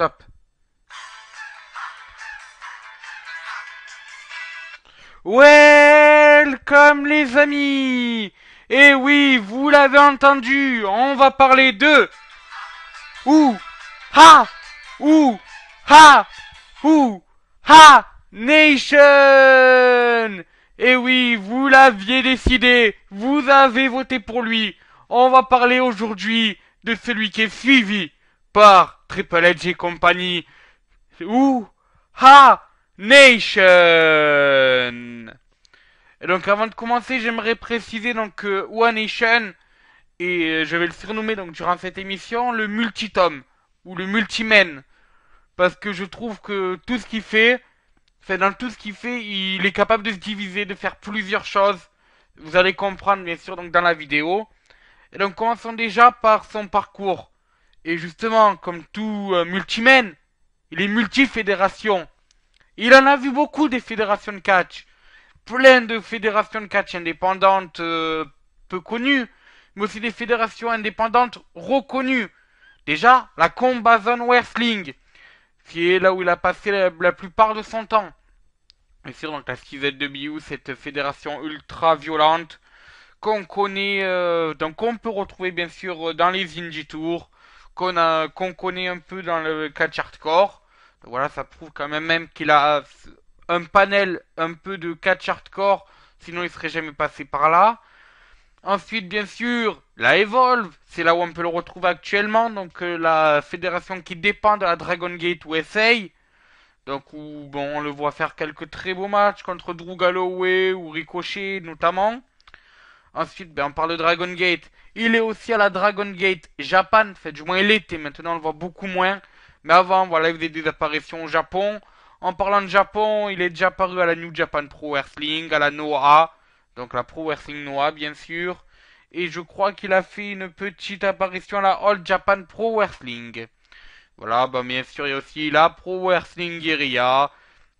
Stop. Welcome les amis. Et oui, vous l'avez entendu, on va parler de... Ouh Ha Ouh Ha Ouh Ha Nation. Et oui, vous l'aviez décidé, vous avez voté pour lui. On va parler aujourd'hui de celui qui est suivi par Triple H et compagnie. Ouh Ha Nation. Et donc avant de commencer, j'aimerais préciser donc que One Nation, et je vais le surnommer donc durant cette émission, le multitome ou le multimen, parce que je trouve que tout ce qu'il fait, c'est dans tout ce qu'il fait, il est capable de se diviser, de faire plusieurs choses. Vous allez comprendre bien sûr donc dans la vidéo. Et donc commençons déjà par son parcours. Et justement, comme tout multimen, il est multi-fédération. Il en a vu beaucoup des fédérations de catch. Plein de fédérations de catch indépendantes peu connues, mais aussi des fédérations indépendantes reconnues. Déjà, la Combat Zone Wrestling, qui est là où il a passé la plupart de son temps. Bien sûr, donc la CZW, cette fédération ultra violente qu'on connaît, donc qu'on peut retrouver bien sûr dans les Indie Tours, qu'on connaît un peu dans le catch hardcore. Donc voilà, ça prouve quand même qu'il a un panel un peu de catch hardcore, sinon il serait jamais passé par là. Ensuite, bien sûr, la Evolve, c'est là où on peut le retrouver actuellement, donc la fédération qui dépend de la Dragon Gate USA. Donc où bon, on le voit faire quelques très beaux matchs contre Drew Galloway ou Ricochet notamment. Ensuite, ben, on parle de Dragon Gate. Il est aussi à la Dragon Gate Japan. Enfin, du moins, il était. Maintenant, on le voit beaucoup moins. Mais avant, voilà, il faisait des apparitions au Japon. En parlant de Japon, il est déjà apparu à la New Japan Pro Wrestling, à la Noah. Donc, la Pro Wrestling Noah, bien sûr. Et je crois qu'il a fait une petite apparition à la All Japan Pro Wrestling. Voilà, ben, bien sûr, il y a aussi la Pro Wrestling Guerrilla.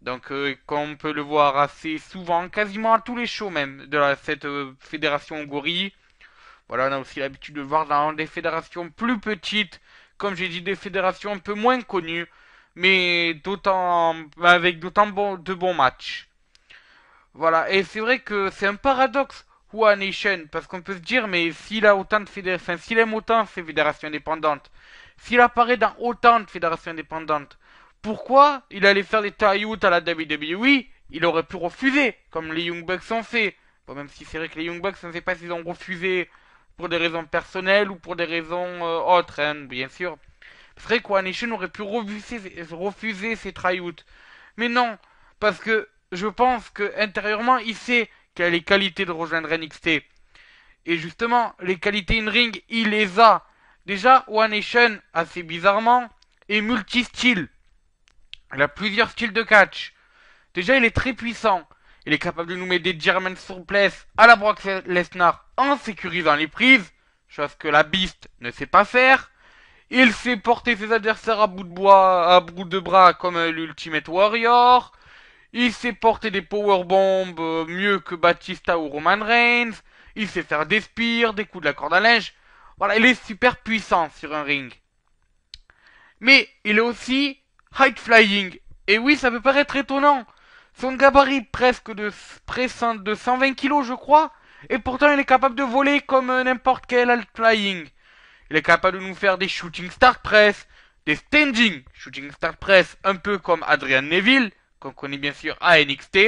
Donc, comme on peut le voir assez souvent, quasiment à tous les shows même, de cette fédération Gori. Voilà, on a aussi l'habitude de le voir dans des fédérations plus petites, comme j'ai dit, des fédérations un peu moins connues, mais avec d'autant de bons matchs. Voilà, et c'est vrai que c'est un paradoxe, One Nation, parce qu'on peut se dire, mais s'il a autant de fédérations, s'il aime autant ces fédérations indépendantes, s'il apparaît dans autant de fédérations indépendantes, pourquoi il allait faire des tryouts à la WWE? Il aurait pu refuser, comme les Young Bucks ont fait. Bon, même si c'est vrai que les Young Bucks, on ne sait pas s'ils ont refusé pour des raisons personnelles ou pour des raisons autres, hein, bien sûr. C'est vrai qu'One Nation aurait pu refuser ces tryouts. Mais non, parce que je pense que intérieurement, il sait qu'il a les qualités de rejoindre NXT. Et justement, les qualités in-ring, il les a. Déjà, One Nation, assez bizarrement, est multi-style. Il a plusieurs styles de catch. Déjà, il est très puissant. Il est capable de nous mettre des German suplex à la Brock Lesnar en sécurisant les prises, chose que la Beast ne sait pas faire. Il sait porter ses adversaires à bout de bras comme l'Ultimate Warrior. Il sait porter des powerbombs mieux que Batista ou Roman Reigns. Il sait faire des spears, des coups de la corde à linge. Voilà, il est super puissant sur un ring. Mais il est aussi high flying. Et oui, ça peut paraître étonnant. Son gabarit de 120 kilos, je crois. Et pourtant, il est capable de voler comme n'importe quel high flying. Il est capable de nous faire des shooting star press, des standing shooting star press, un peu comme Adrian Neville, qu'on connaît bien sûr à NXT.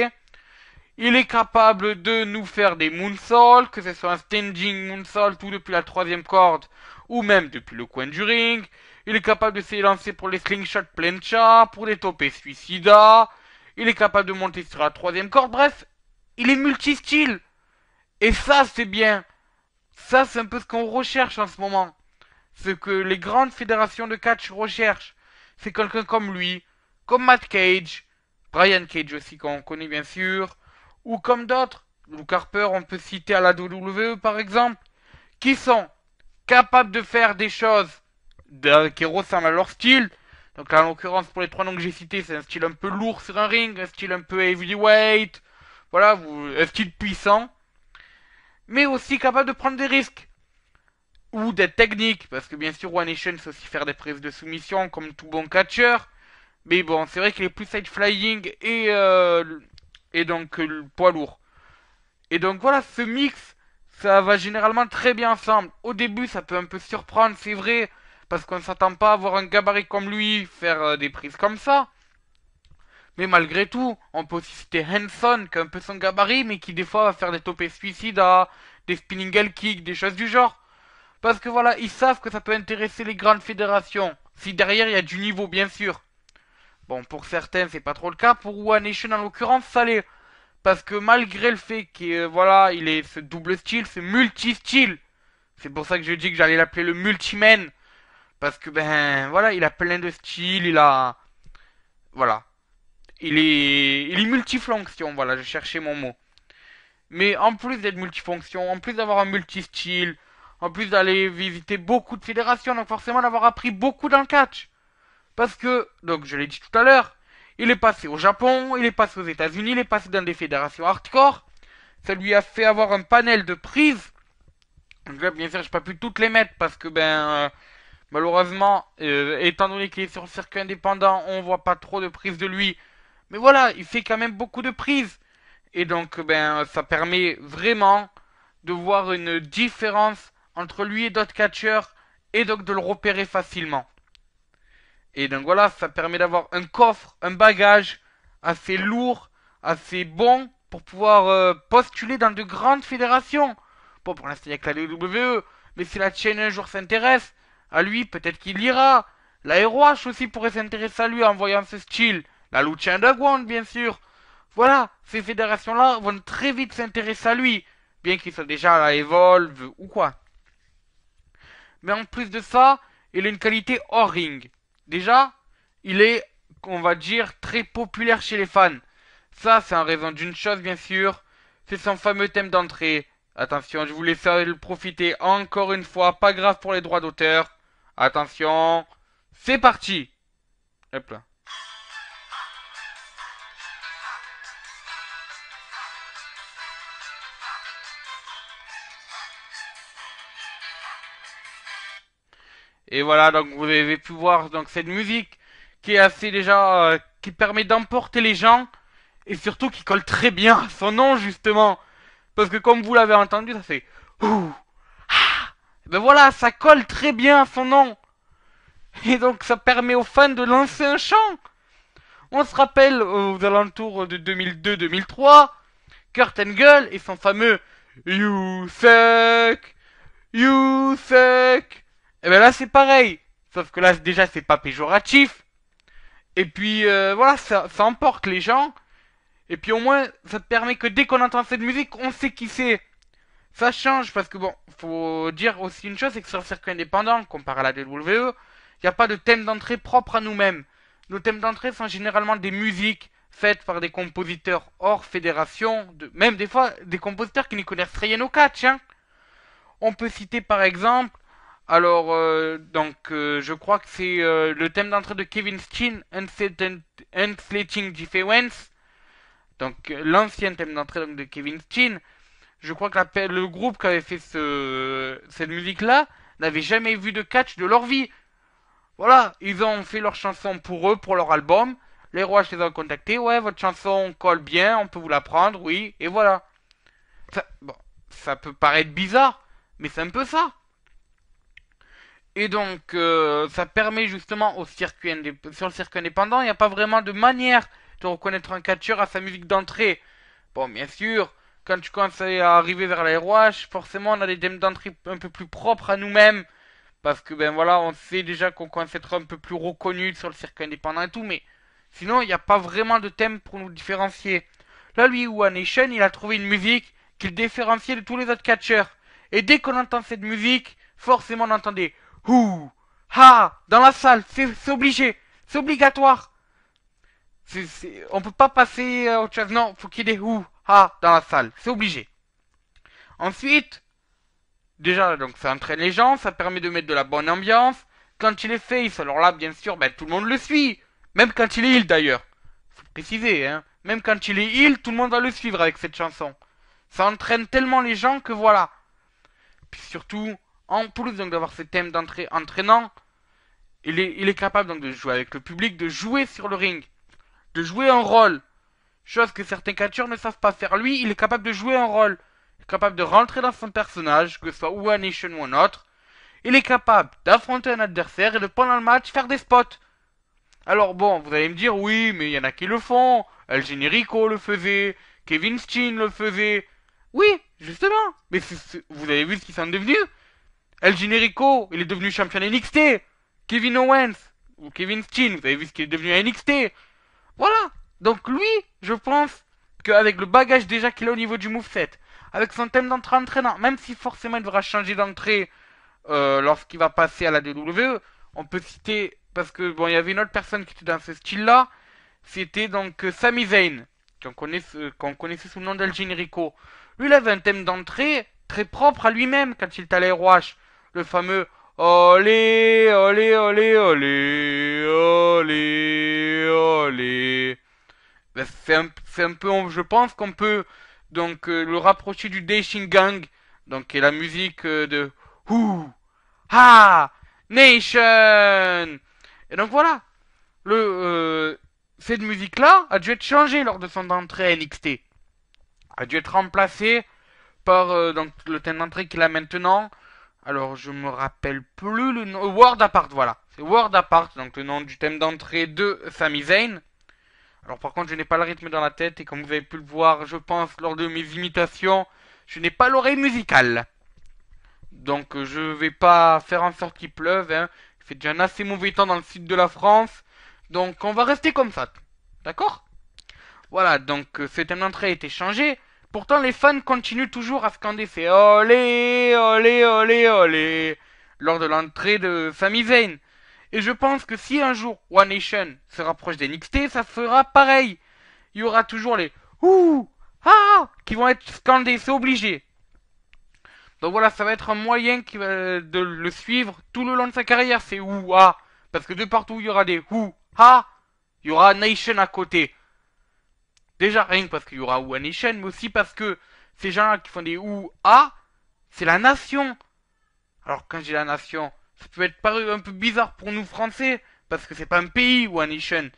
Il est capable de nous faire des moonsaults, que ce soit un standing moonsault ou depuis la troisième corde, ou même depuis le coin du ring. Il est capable de s'élancer pour les slingshot plancha, pour les topés suicida. Il est capable de monter sur la troisième corde. Bref, il est multi-style. Et ça, c'est bien. Ça, c'est un peu ce qu'on recherche en ce moment. Ce que les grandes fédérations de catch recherchent. C'est quelqu'un comme lui, comme Matt Cage, Brian Cage aussi qu'on connaît bien sûr, ou comme d'autres, Luke Harper, on peut citer à la WWE par exemple, qui sont capables de faire des choses qui ressemblent à leur style. Donc là, en l'occurrence, pour les trois noms que j'ai cités, c'est un style un peu lourd sur un ring, un style un peu heavyweight, voilà, un style puissant, mais aussi capable de prendre des risques. ou d'être technique, parce que bien sûr One Nation c'est aussi faire des prises de soumission comme tout bon catcheur, mais bon c'est vrai qu'il est plus side flying et donc le poids lourd. Et donc voilà, ce mix, ça va généralement très bien ensemble. Au début ça peut un peu surprendre, c'est vrai, parce qu'on ne s'attend pas à voir un gabarit comme lui faire des prises comme ça. Mais malgré tout, on peut aussi citer Hanson, qui a un peu son gabarit, mais qui des fois va faire des topés suicides, des spinning hell kicks, des choses du genre. Parce que voilà, ils savent que ça peut intéresser les grandes fédérations. Si derrière il y a du niveau, bien sûr. Bon, pour certains, c'est pas trop le cas. Pour One Nation, en l'occurrence, ça l'est. Parce que malgré le fait qu'il voilà, il est ce double style, ce multi-style. C'est pour ça que je dis que j'allais l'appeler le multiman. Parce que ben voilà, il a plein de styles, il a voilà, il est multifonction. Voilà, je cherchais mon mot. Mais en plus d'être multifonction, en plus d'avoir un multi-style, en plus d'aller visiter beaucoup de fédérations, donc forcément d'avoir appris beaucoup dans le catch. Parce que, donc je l'ai dit tout à l'heure, il est passé au Japon, il est passé aux États-Unis, il est passé dans des fédérations hardcore. Ça lui a fait avoir un panel de prises. Donc là, bien sûr, j'ai pas pu toutes les mettre parce que, malheureusement, étant donné qu'il est sur le circuit indépendant, on voit pas trop de prises de lui. Mais voilà, il fait quand même beaucoup de prises. Et donc, ça permet vraiment de voir une différence entre lui et d'autres catcheurs et donc de le repérer facilement. Et donc voilà, ça permet d'avoir un coffre, un bagage assez lourd, assez bon pour pouvoir postuler dans de grandes fédérations. Bon, pour l'instant, il n'y a que la WWE, mais si la chaîne un jour s'intéresse à lui, peut-être qu'il ira. La ROH aussi pourrait s'intéresser à lui en voyant ce style. La Lucha Underground, bien sûr. Voilà, ces fédérations-là vont très vite s'intéresser à lui, bien qu'il soit déjà à la Evolve ou quoi. Mais en plus de ça, il a une qualité hors ring. Déjà, il est, on va dire, très populaire chez les fans. Ça, c'est en raison d'une chose, bien sûr. C'est son fameux thème d'entrée. Attention, je vous laisse le profiter encore une fois. Pas grave pour les droits d'auteur. Attention, c'est parti. Hop là. Et voilà, donc vous avez pu voir donc cette musique qui est assez déjà qui permet d'emporter les gens et surtout qui colle très bien à son nom justement parce que comme vous l'avez entendu, ça fait ouh ah. Ben voilà, ça colle très bien à son nom et donc ça permet aux fans de lancer un chant. On se rappelle aux alentours de 2002-2003, Kurt Angle et son fameux You suck, You suck. Et ben là c'est pareil. Sauf que là déjà c'est pas péjoratif. Et puis voilà, ça emporte les gens. Et puis au moins ça te permet que dès qu'on entend cette musique, on sait qui c'est. Ça change parce que bon, faut dire aussi une chose, c'est que sur le circuit indépendant, comparé à la WWE, il n'y a pas de thème d'entrée propre à nous-mêmes. Nos thèmes d'entrée sont généralement des musiques faites par des compositeurs hors fédération, même des fois des compositeurs qui n'y connaissent rien au catch, hein. On peut citer par exemple, alors je crois que c'est le thème d'entrée de Kevin Steen, Unslating Defense, donc l'ancien thème d'entrée donc, de Kevin Steen. Je crois que le groupe qui avait fait cette musique-là n'avait jamais vu de catch de leur vie. Voilà, ils ont fait leur chanson pour eux, pour leur album. Les rois les ont contactés, ouais, votre chanson colle bien, on peut vous la prendre, oui, et voilà. Bon, ça peut paraître bizarre, mais c'est un peu ça. Et donc, ça permet justement sur le circuit indépendant, il n'y a pas vraiment de manière de reconnaître un catcheur à sa musique d'entrée. Bon, bien sûr, quand tu commences à arriver vers la ROH, forcément, on a des thèmes d'entrée un peu plus propres à nous-mêmes. Parce que, ben voilà, on sait déjà qu'on commence à être un peu plus reconnu sur le circuit indépendant et tout, mais sinon, il n'y a pas vraiment de thème pour nous différencier. Là, lui, One Nation, il a trouvé une musique qui le différenciait de tous les autres catcheurs. Et dès qu'on entend cette musique, forcément, on entend des ouh, ha, dans la salle, c'est obligé, c'est obligatoire. On peut pas passer à autre chose, non, faut qu'il y ait des ouh, ha, dans la salle, c'est obligé. Ensuite, déjà, donc ça entraîne les gens, ça permet de mettre de la bonne ambiance. Quand il est face, alors là, bien sûr, ben, tout le monde le suit. Même quand il est heal d'ailleurs. Faut préciser, hein. Même quand il est heal, tout le monde va le suivre avec cette chanson. Ça entraîne tellement les gens que voilà. Puis surtout, En plus donc d'avoir ce thème d'entrée entraînant, il est capable donc de jouer avec le public, de jouer sur le ring, de jouer un rôle. Chose que certains catcheurs ne savent pas faire. Lui, il est capable de jouer un rôle. Il est capable de rentrer dans son personnage, que ce soit One Nation ou un autre. Il est capable d'affronter un adversaire et de pendant le match faire des spots. Alors bon, vous allez me dire, oui, mais il y en a qui le font. El Generico le faisait, Kevin Steen le faisait. Oui, justement. Mais vous avez vu ce qu'ils sont devenus. El Generico, il est devenu champion NXT. Kevin Owens, ou Kevin Steen, vous avez vu ce qu'il est devenu à NXT. Voilà. Donc lui, je pense qu'avec le bagage déjà qu'il a au niveau du moveset, avec son thème d'entrée entraînant, même si forcément il devra changer d'entrée lorsqu'il va passer à la WWE, on peut citer, parce que bon, il y avait une autre personne qui était dans ce style-là, c'était donc Sami Zayn, qu'on connaissait sous le nom d'El Generico. Lui, il avait un thème d'entrée très propre à lui-même quand il était à l'Airwash. Le fameux olé, olé, olé, olé, olé, olé. Ben, c'est un peu, je pense qu'on peut donc le rapprocher du Dancing Gang, donc qui est la musique de Who Ha Nation. Et donc voilà, cette musique-là a dû être changée lors de son entrée à NXT, a dû être remplacée par donc le thème d'entrée qu'il a maintenant. Alors je me rappelle plus le nom. World Apart, voilà. C'est World Apart, donc le nom du thème d'entrée de Sami Zayn. Alors par contre, je n'ai pas le rythme dans la tête et comme vous avez pu le voir, je pense, lors de mes imitations, je n'ai pas l'oreille musicale. Donc je vais pas faire en sorte qu'il pleuve, hein. Il fait déjà un assez mauvais temps dans le sud de la France. Donc on va rester comme ça. D'accord? Voilà, donc ce thème d'entrée a été changé. Pourtant, les fans continuent toujours à scander ces olé, olé, olé, olé lors de l'entrée de Sami Zayn. Et je pense que si un jour One Nation se rapproche des NXT, ça fera pareil. Il y aura toujours les ouh, ah qui vont être scandés, c'est obligé. Donc voilà, ça va être un moyen de le suivre tout le long de sa carrière, c'est ouh, ah. Parce que de partout il y aura des ouh, ah, il y aura Nation à côté. Déjà rien que parce qu'il y aura One Nation, mais aussi parce que ces gens-là qui font des ouh, ah, c'est la nation. Alors quand je dis la nation, ça peut être paru un peu bizarre pour nous français, parce que c'est pas un pays ou un nation.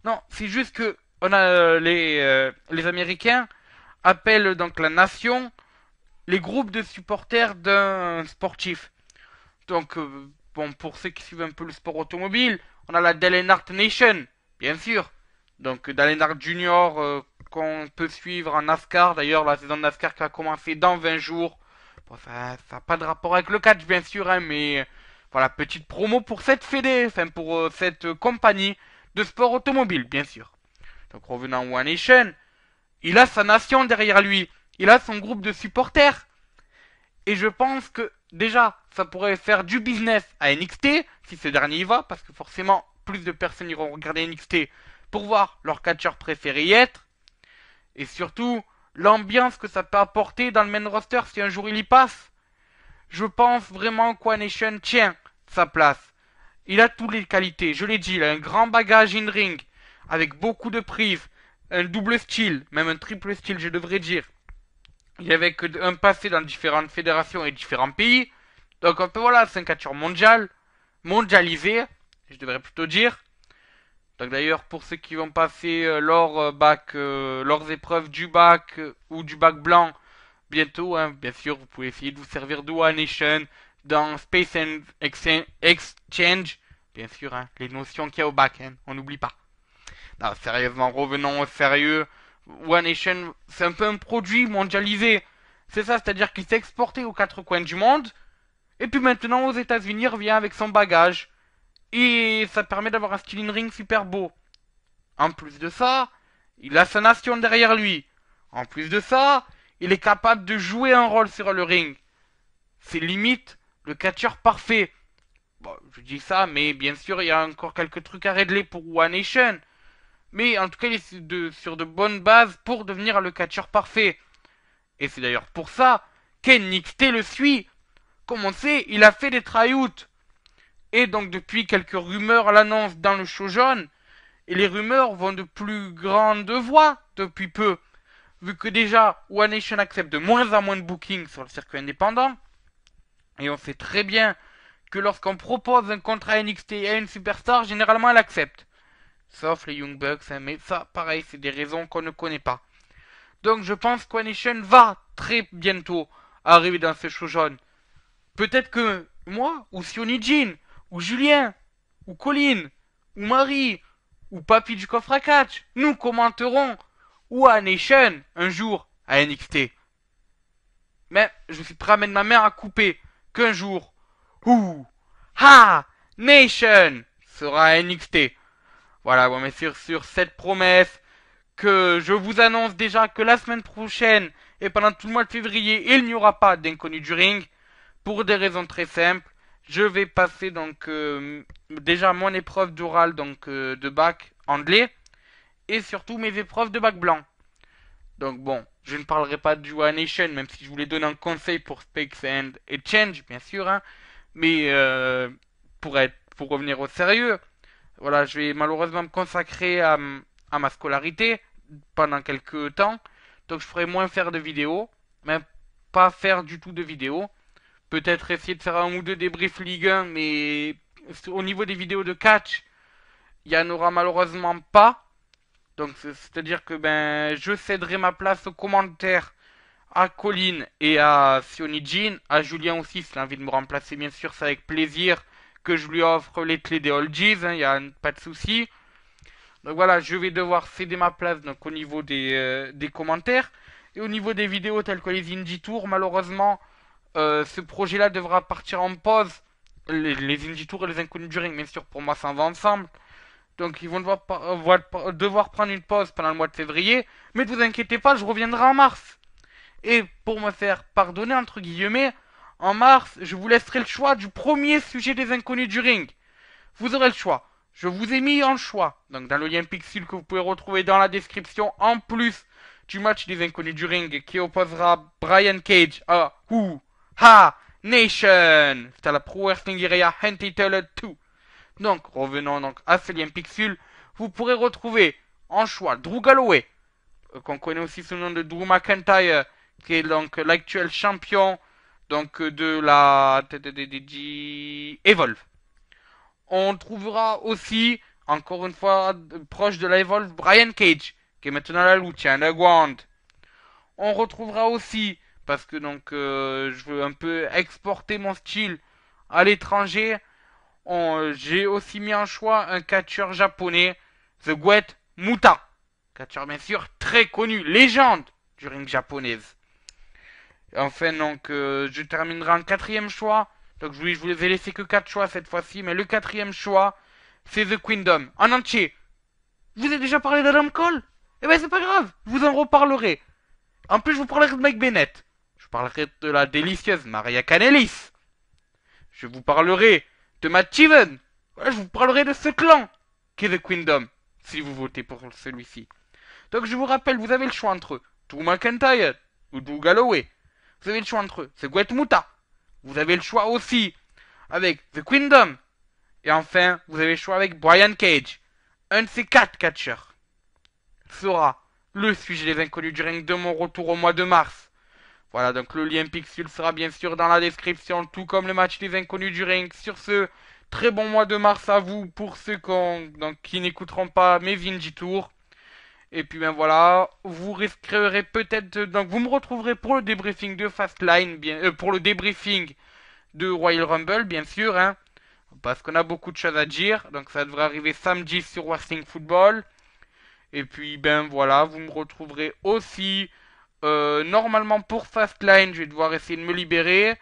Non, c'est juste que on a les Américains appellent donc la nation les groupes de supporters d'un sportif. Donc bon, pour ceux qui suivent un peu le sport automobile, on a la Dale Earnhardt Nation, bien sûr. Donc Dale Earnhardt Junior qu'on peut suivre en NASCAR. D'ailleurs, la saison de NASCAR qui va commencer dans 20 jours. Bon, ça n'a pas de rapport avec le catch, bien sûr, hein, mais voilà, petite promo pour cette fédé, enfin pour cette compagnie de sport automobile, bien sûr. Donc revenant à One Nation, il a sa nation derrière lui, il a son groupe de supporters. Et je pense que déjà, ça pourrait faire du business à NXT, si ce dernier y va, parce que forcément, plus de personnes iront regarder NXT pour voir leur catcheur préféré y être. Et surtout, l'ambiance que ça peut apporter dans le main roster si un jour il y passe. Je pense vraiment qu'One Nation tient sa place. Il a toutes les qualités, je l'ai dit, il a un grand bagage in-ring, avec beaucoup de prises, un double style, même un triple style je devrais dire. Il avait un passé dans différentes fédérations et différents pays. Donc voilà, c'est un catcheur mondial, mondialisé, je devrais plutôt dire. Donc d'ailleurs, pour ceux qui vont passer leurs épreuves du bac ou du bac blanc bientôt, hein, bien sûr, vous pouvez essayer de vous servir de One Nation dans Space and Exchange. Bien sûr, hein, les notions qu'il y a au bac, hein, on n'oublie pas. Non, sérieusement, revenons au sérieux. One Nation, c'est un peu un produit mondialisé. C'est ça, c'est-à-dire qu'il s'est exporté aux quatre coins du monde. Et puis maintenant, aux États-Unis, il revient avec son bagage. Et ça permet d'avoir un style in-ring super beau. En plus de ça, il a sa nation derrière lui. En plus de ça, il est capable de jouer un rôle sur le ring. C'est limite le catcheur parfait. Bon, je dis ça, mais bien sûr, il y a encore quelques trucs à régler pour One Nation. Mais en tout cas, il est sur de bonnes bases pour devenir le catcheur parfait. Et c'est d'ailleurs pour ça qu'NXT le suit. Comme on sait, il a fait des tryouts. Et donc depuis quelques rumeurs l'annoncent dans le show jaune. Et les rumeurs vont de plus grande voix depuis peu. Vu que déjà One Nation accepte de moins en moins de bookings sur le circuit indépendant. Et on sait très bien que lorsqu'on propose un contrat NXT à une superstar, généralement elle accepte. Sauf les Young Bucks, hein, mais ça, pareil, c'est des raisons qu'on ne connaît pas. Donc je pense qu'Onation va très bientôt arriver dans ce show jaune. Peut-être que moi, ou Sioni Jean, ou Julien, ou Colin, ou Marie, ou Papy du coffre à catch, nous commenterons ou à Nation un jour à NXT. Mais je suis prêt à mettre ma main à couper qu'un jour, ouh, ha, Nation sera à NXT. Voilà, bon, mais sur cette promesse que je vous annonce déjà que la semaine prochaine et pendant tout le mois de février, il n'y aura pas d'inconnu du ring. Pour des raisons très simples, je vais passer donc déjà mon épreuve d'oral donc de bac anglais et surtout mes épreuves de bac blanc. Donc bon, je ne parlerai pas du One Nation, même si je voulais donner un conseil pour Speaks and Change, bien sûr, hein, mais pour revenir au sérieux, voilà, je vais malheureusement me consacrer à ma scolarité pendant quelques temps, donc je ferai moins faire de vidéos, même pas faire du tout de vidéos. Peut-être essayer de faire un ou deux débriefs Ligue 1, mais au niveau des vidéos de catch, il y en aura malheureusement pas. Donc c'est-à-dire que ben je céderai ma place aux commentaires à Colin et à Sioni Jean, à Julien aussi s'il a envie de me remplacer bien sûr, c'est avec plaisir que je lui offre les clés des Oldies, il n'y a pas de souci. Donc voilà, je vais devoir céder ma place donc au niveau des commentaires et au niveau des vidéos telles que les Indie Tours, malheureusement ce projet-là devra partir en pause. Les Indie Tours et les Inconnus du Ring, bien sûr, pour moi ça en va ensemble. Donc ils vont devoir prendre une pause pendant le mois de février. Mais ne vous inquiétez pas, je reviendrai en mars. Et pour me faire pardonner, entre guillemets, en mars, je vous laisserai le choix du premier sujet des Inconnus du Ring. Vous aurez le choix. Je vous ai mis en choix. Donc dans le lien Pixel que vous pouvez retrouver dans la description, en plus du match des Inconnus du Ring qui opposera Brian Cage à Who Ha Nation. C'est à la Pro Wrestling Area Entitled 2. Donc, revenons donc à ce lien Pixel. Vous pourrez retrouver en choix Drew Galloway, qu'on connaît aussi sous le nom de Drew McIntyre, qui est donc l'actuel champion donc de la Evolve. On trouvera aussi, encore une fois, proche de la Evolve, Brian Cage, qui est maintenant la lucha underground. On retrouvera aussi, parce que donc je veux un peu exporter mon style à l'étranger, j'ai aussi mis en choix un catcheur japonais, The Great Muta. Catcheur bien sûr très connu, légende du ring japonaise. Enfin donc je terminerai en quatrième choix. Donc oui, je vous ai laissé que 4 choix cette fois-ci, mais le quatrième choix, c'est The Kingdom, en entier. Je vous ai déjà parlé d'Adam Cole? Eh ben c'est pas grave, je vous en reparlerai. En plus, je vous parlerai de Mike Bennett. Je vous parlerai de la délicieuse Maria Kanellis. Je vous parlerai de Matt Taven. Voilà, je vous parlerai de ce clan qui est The Kingdom, si vous votez pour celui-ci. Donc je vous rappelle, vous avez le choix entre Drew McIntyre ou Drew Galloway. Vous avez le choix entre The Great Muta. Vous avez le choix aussi avec The Kingdom. Et enfin, vous avez le choix avec Brian Cage. Un de ces 4 catcheurs sera le sujet des Inconnus du Ring de mon retour au mois de mars. Voilà, donc le lien Pixel sera bien sûr dans la description, tout comme le match des Inconnus du Ring. Sur ce, très bon mois de mars à vous pour ceux qui n'écouteront pas mes Indie Tours. Et puis ben voilà, vous risquerez peut-être, donc vous me retrouverez pour le débriefing de Fastlane, pour le débriefing de Royal Rumble, bien sûr, hein, parce qu'on a beaucoup de choses à dire. Donc ça devrait arriver samedi sur Wrestling Football. Et puis ben voilà, vous me retrouverez aussi normalement pour Fastlane, je vais devoir essayer de me libérer.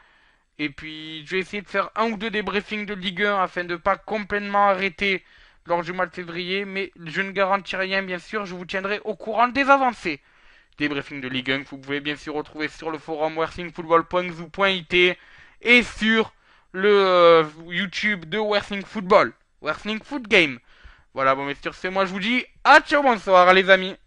Et puis je vais essayer de faire un ou deux débriefings de Ligue 1 afin de pas complètement arrêter lors du mois de février. Mais je ne garantis rien, bien sûr, je vous tiendrai au courant des avancées. Débriefing de Ligue 1 que vous pouvez bien sûr retrouver sur le forum wrestlingfootball.zoo.it et sur le YouTube de Wrestling Football, Wrestling Foot Game. Voilà, bon, mais sur ce, moi je vous dis à ciao, bonsoir les amis.